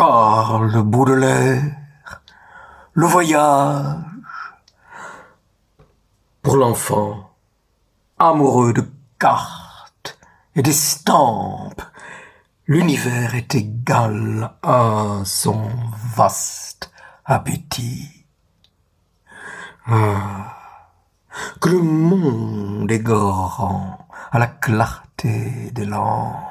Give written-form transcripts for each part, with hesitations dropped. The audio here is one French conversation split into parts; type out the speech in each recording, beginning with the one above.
Charles Baudelaire, le voyage. Pour l'enfant, amoureux de cartes et d'estampes, l'univers est égal à son vaste appétit. Que le monde est grand à la clarté des lampes,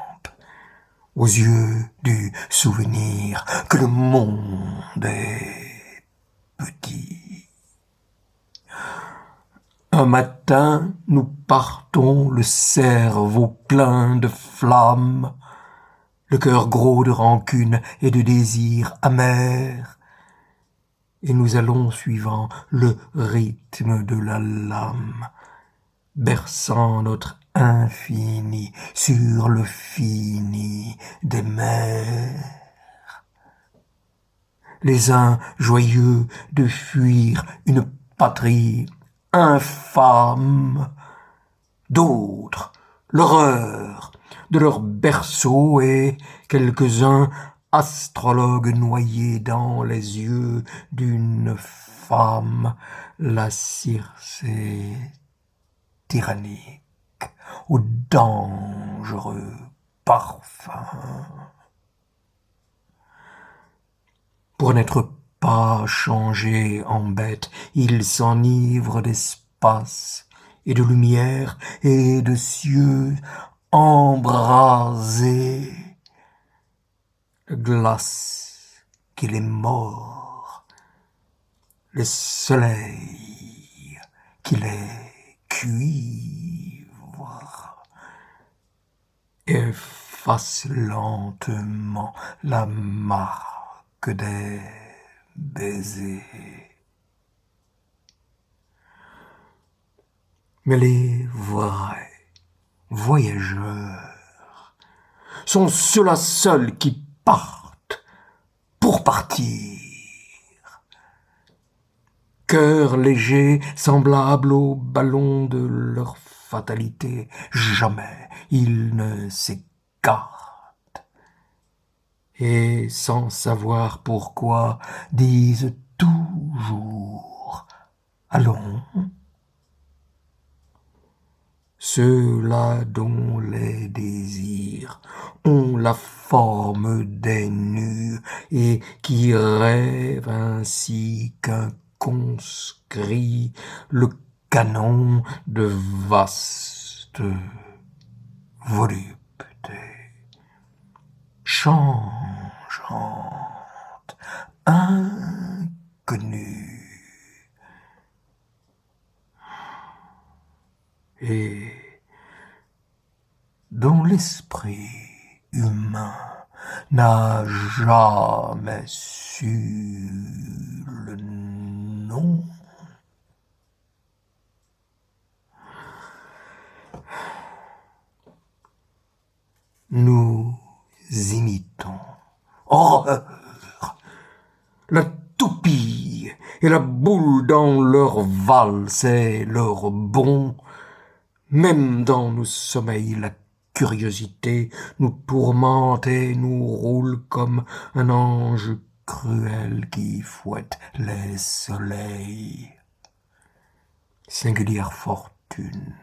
aux yeux du souvenir, que le monde est petit. Un matin, nous partons, le cerveau plein de flammes, le cœur gros de rancune et de désirs amers, et nous allons suivant le rythme de la lame, berçant notre infini sur le fini des mers. Les uns joyeux de fuir une patrie infâme, d'autres l'horreur de leur berceau et quelques-uns astrologues noyés dans les yeux d'une femme, la Circé tyrannique au dangereux parfum. Pour n'être pas changé en bête, il s'enivre d'espace et de lumière et de cieux embrasés. Le glace qu'il est mort, le soleil qu'il est cuivre, efface lentement la marque des baisers. Mais les vrais voyageurs sont ceux-là seuls qui partent pour partir. Cœur léger, semblable au ballon de leur fatalité, jamais ils ne s'écartent. Et sans savoir pourquoi, disent toujours « Allons ». Ceux-là dont les désirs ont la forme des nus et qui rêvent ainsi qu'un conscrit le canon de vaste volupté changeante, inconnue. Et dont l'esprit humain n'a jamais su le nom. Nous imitons, horreur, la toupie et la boule dans leur valse et leur bond. Même dans nos sommeils, la curiosité nous tourmente et nous roule comme un ange cruel qui fouette les soleils. Singulière fortune,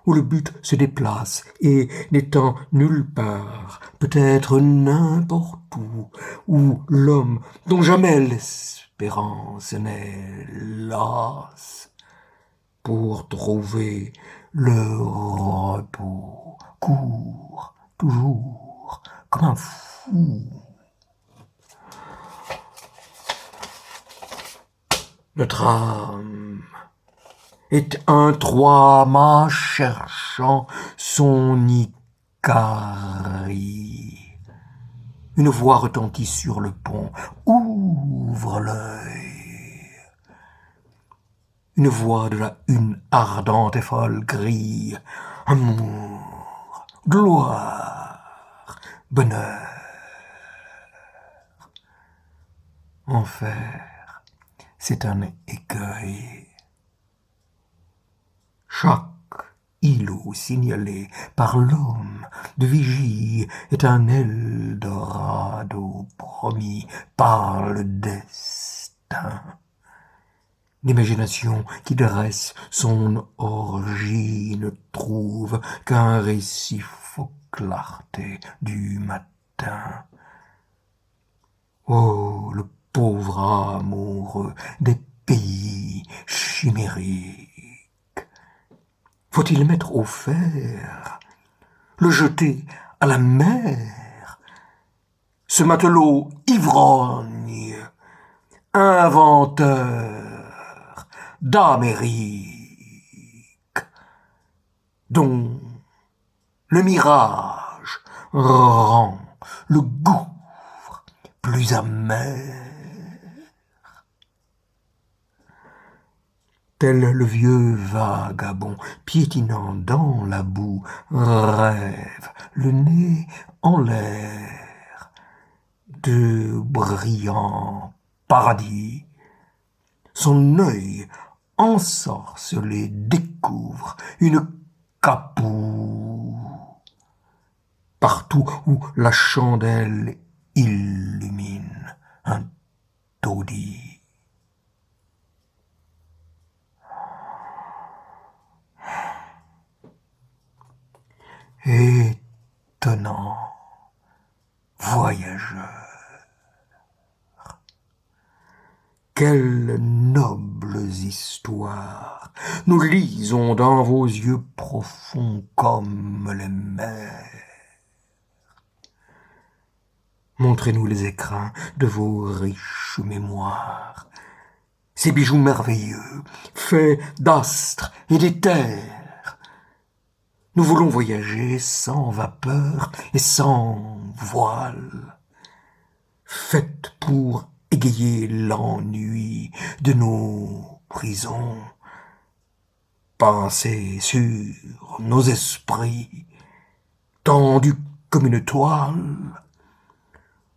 où le but se déplace et n'étant nulle part, peut-être n'importe où l'homme, dont jamais l'espérance n'est lasse, pour trouver le repos, court toujours comme un fou. Notre âme est un trois-mâts cherchant son Icarie. Une voix retentit sur le pont. Ouvre l'œil. Une voix de la une ardente et folle grille. Amour, gloire, bonheur. Enfer, c'est un écueil. Chaque île l'îlot signalé par l'homme de vigie est un Eldorado promis par le destin. L'imagination qui dresse son orgie ne trouve qu'un récif aux clartés du matin. Oh, le pauvre amoureux des pays chimériques! Faut-il le mettre au fer, le jeter à la mer, ce matelot ivrogne, inventeur d'Amérique, dont le mirage rend le gouffre plus amer? Tel le vieux vagabond piétinant dans la boue rêve, le nez en l'air, de brillants paradis. Son œil ensorcelé découvre une capoue. Partout où la chandelle illumine un taudis. Étonnant voyageur, quelles nobles histoires nous lisons dans vos yeux profonds comme les mers. Montrez-nous les écrins de vos riches mémoires, ces bijoux merveilleux, faits d'astres et d'éther. Nous voulons voyager sans vapeur et sans voile, faites pour égayer l'ennui de nos prisons. Pensez sur nos esprits, tendus comme une toile,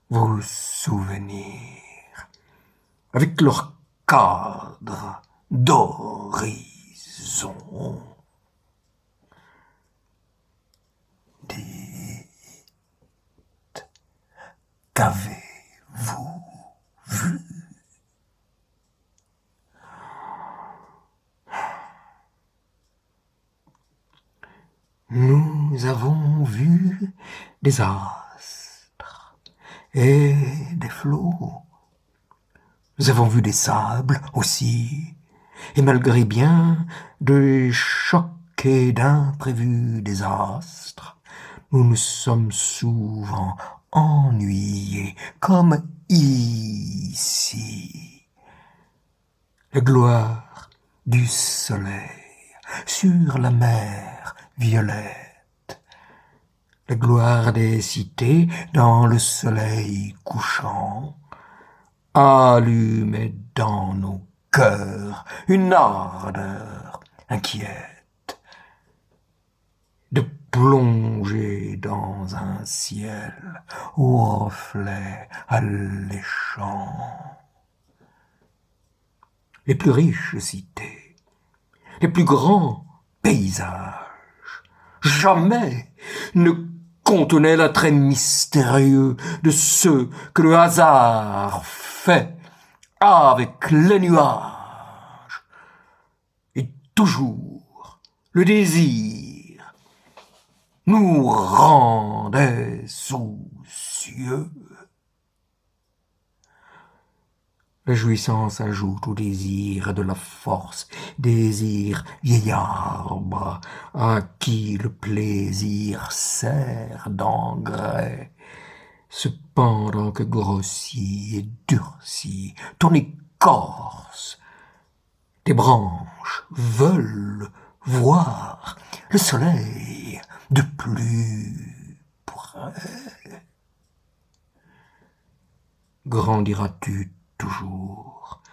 vos souvenirs, avec leur cadre d'horizon. Dites, qu'avez-vous vu? Nous avons vu des astres et des flots. Nous avons vu des sables aussi, et malgré bien de chocs et d'imprévus désastres, nous nous sommes souvent ennuyés, comme ici. La gloire du soleil sur la mer violette, la gloire des cités dans le soleil couchant, allumait dans nos cœurs une ardeur inquiète de plonger dans un ciel aux reflets alléchants. Les plus riches cités, les plus grands paysages, jamais ne contenaient l'attrait mystérieux de ceux que le hasard fait avec les nuages. Et toujours le désir nous rendait soucieux. La jouissance ajoute au désir de la force, désir vieil arbre à qui le plaisir sert d'engrais, cependant que grossit et durcit ton écorce. Tes branches veulent voir le soleil de plus près. Grandiras-tu toujours,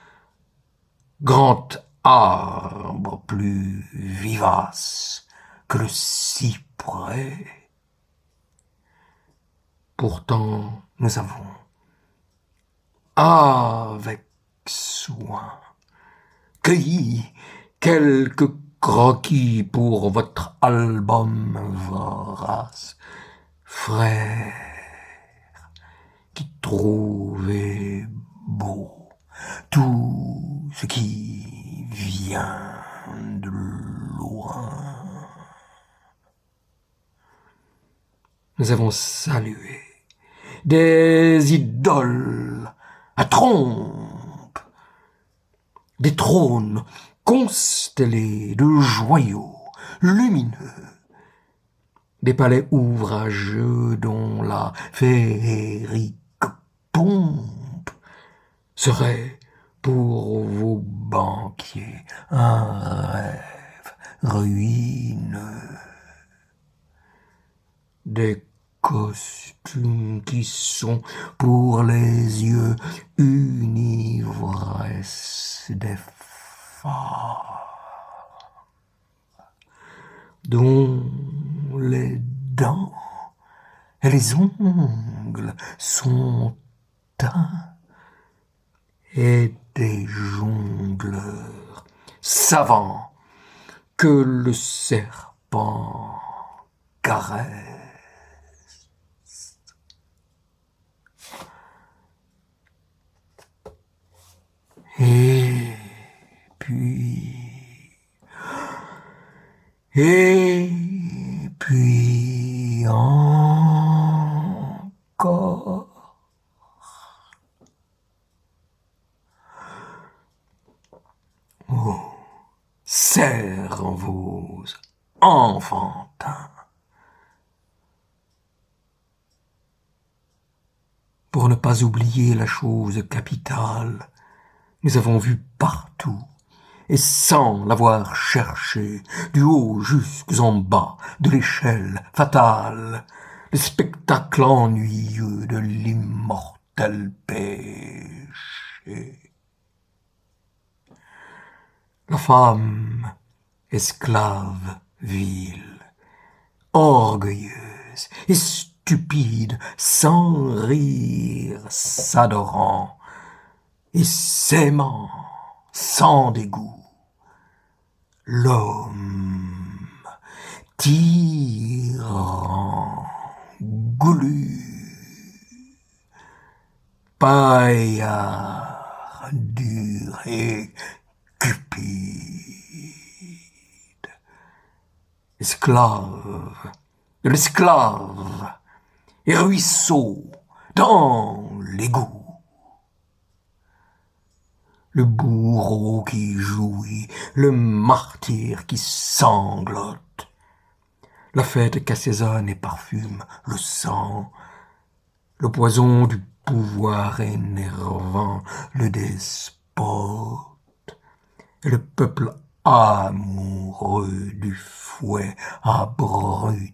grand arbre plus vivace que le cyprès? Pourtant nous avons, avec soin, cueilli quelques croquis pour votre album vorace, frère, qui trouvez beau tout ce qui vient de loin. Nous avons salué des idoles à trompe, des trônes constellés de joyaux lumineux, des palais ouvrageux dont la féerique pompe serait pour vos banquiers un rêve ruineux. Des costumes qui sont pour les yeux une ivresse des femmes, dont les dents et les ongles sont teints, et des jongleurs savants que le serpent caresse. Et puis encore. Oh, cerveaux enfantins. Pour ne pas oublier la chose capitale, nous avons vu partout, et sans l'avoir cherché, du haut jusqu'en bas de l'échelle fatale, le spectacle ennuyeux de l'immortel péché. La femme, esclave vile, orgueilleuse et stupide, sans rire, s'adorant, et s'aimant sans dégoût. L'homme, tyran, goulu, paillard, dur et cupide, esclave de l'esclave, et ruisseau dans l'égout. Le bourreau qui jouit, le martyr qui sanglote, la fête qu'assaisonne et parfume le sang, le poison du pouvoir énervant, le despote, et le peuple amoureux du fouet abrutissant.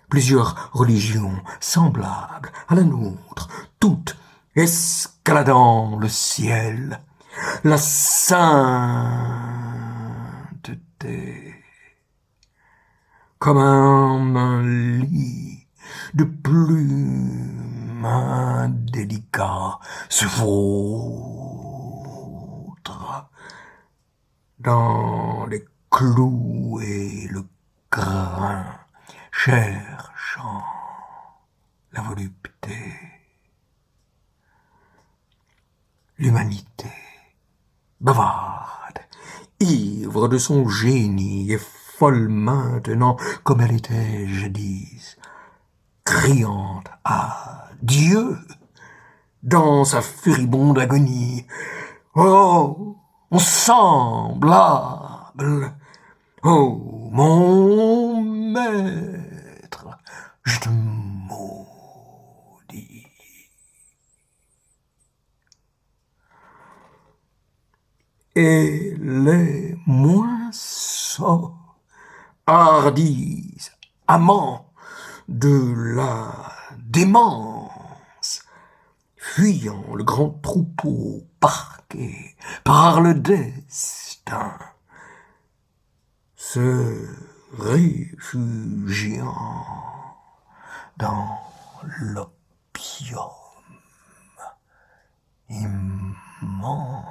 Plusieurs religions semblables à la nôtre, toutes escaladant le ciel, la sainteté, comme un lit de plumes indélicats, se vautre dans les clous et le grain, cherchant la volupté. L'humanité, bavarde, ivre de son génie et folle maintenant comme elle était jadis, criante à Dieu dans sa furibonde agonie. Oh, mon semblable, oh, mon maître, je te maudis. Et les moins sots, hardis, amants de la démence, fuyant le grand troupeau parqué par le destin, se réfugiant dans l'opium immense.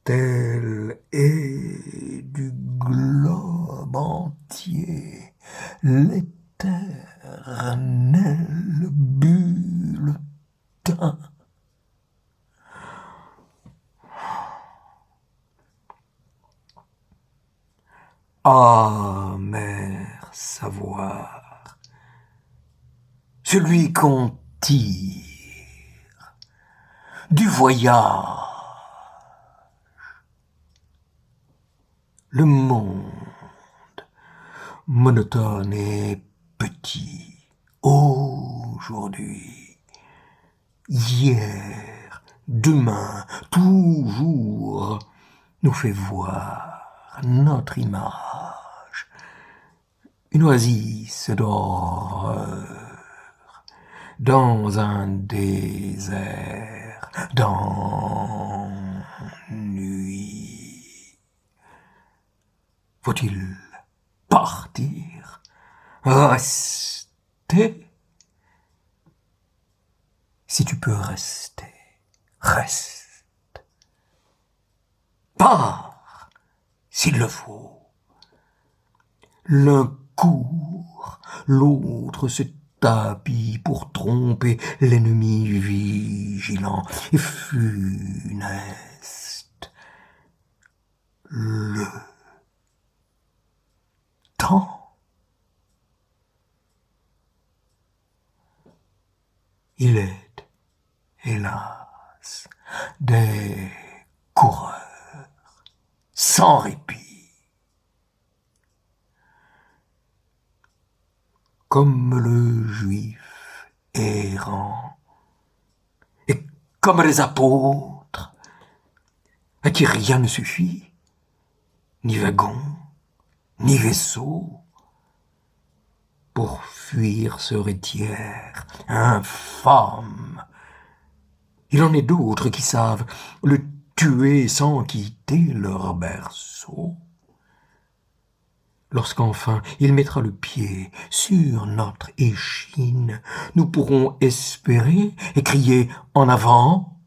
tel est du globe entier l'éternel bulletin. Ah, mère savoir, celui qu'on tire du voyage, le monde monotone et petit, aujourd'hui, hier, demain, toujours, nous fait voir notre image, une oasis d'horreur, dans un désert d'ennui. Faut-il partir, rester? Si tu peux rester, reste. Pars, s'il le faut. L'un court, l'autre se tapit pour tromper l'ennemi vigilant et funeste. Le temps. Il est, hélas, des coureurs sans répit. Comme le juif errant, et comme les apôtres, à qui rien ne suffit, ni wagon, ni vaisseau, pour fuir ce rétiaire infâme. Il en est d'autres qui savent le tuer sans quitter leur berceau. Lorsqu'enfin il mettra le pied sur notre échine, nous pourrons espérer et crier en avant,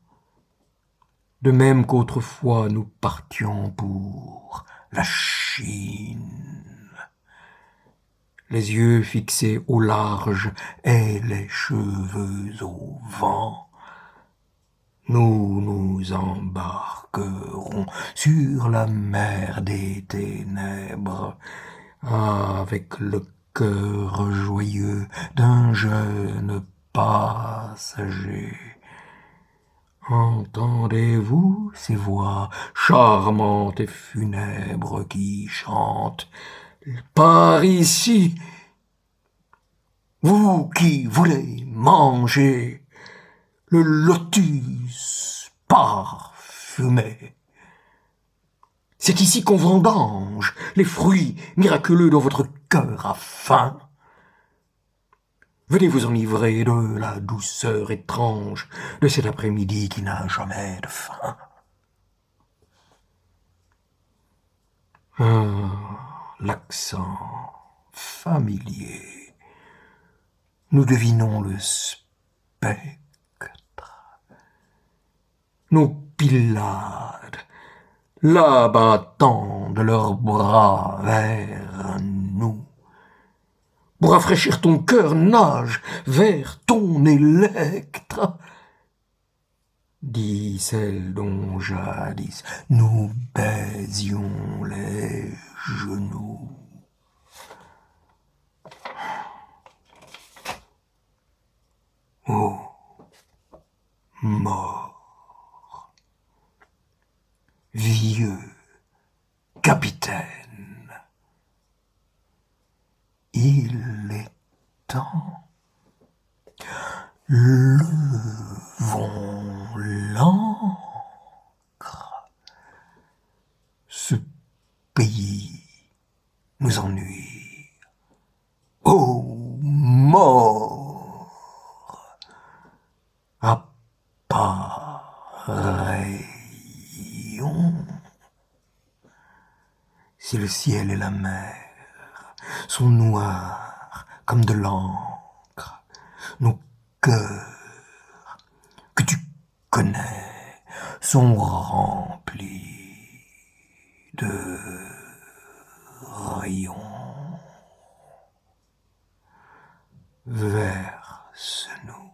de même qu'autrefois nous partions pour la Chine. Les yeux fixés au large et les cheveux au vent, nous nous embarquerons sur la mer des ténèbres, avec le cœur joyeux d'un jeune passager. Entendez-vous ces voix charmantes et funèbres qui chantent par ici, vous qui voulez manger le lotus parfumé? C'est ici qu'on vendange les fruits miraculeux dont votre cœur a faim. Venez vous enivrer de la douceur étrange de cet après-midi qui n'a jamais de fin. L'accent familier, nous devinons le spectre. Nos Pylades, là-bas tendent leurs bras vers nous. Pour rafraîchir ton cœur, nage vers ton électre, dit celle dont jadis nous baisions les genoux. Ô mort, vieux capitaine, il est temps, levons l'ancre. Ce pays nous ennuie. Ô mort, appareillons. Si le ciel et la mer sont noirs comme de l'encre, nos cœurs, que tu connais, sont remplis de rayons. Verse-nous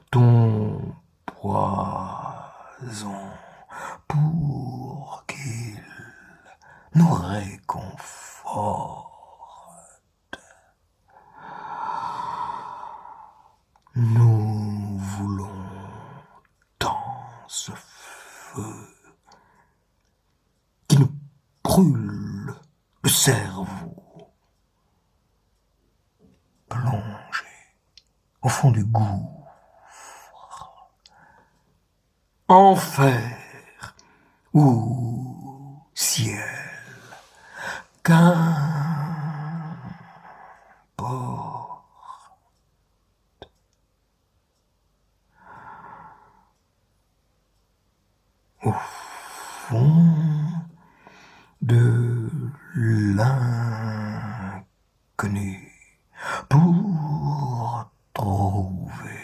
ton poison pour qu'il nous réconforte. Nous voulons tant ce feu qui nous brûle le cerveau, plongé au fond du gouffre, enfer ou ciel, qu'importe. Au fond de l'inconnu, pour trouver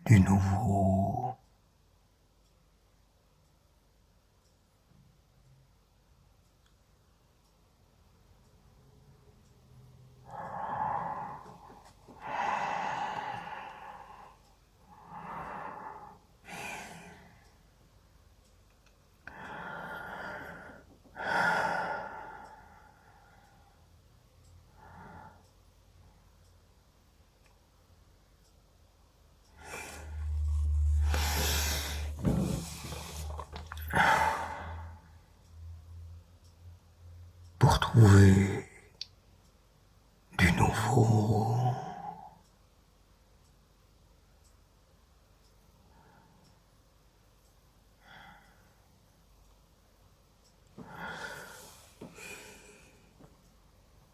du nouveau. Pour trouver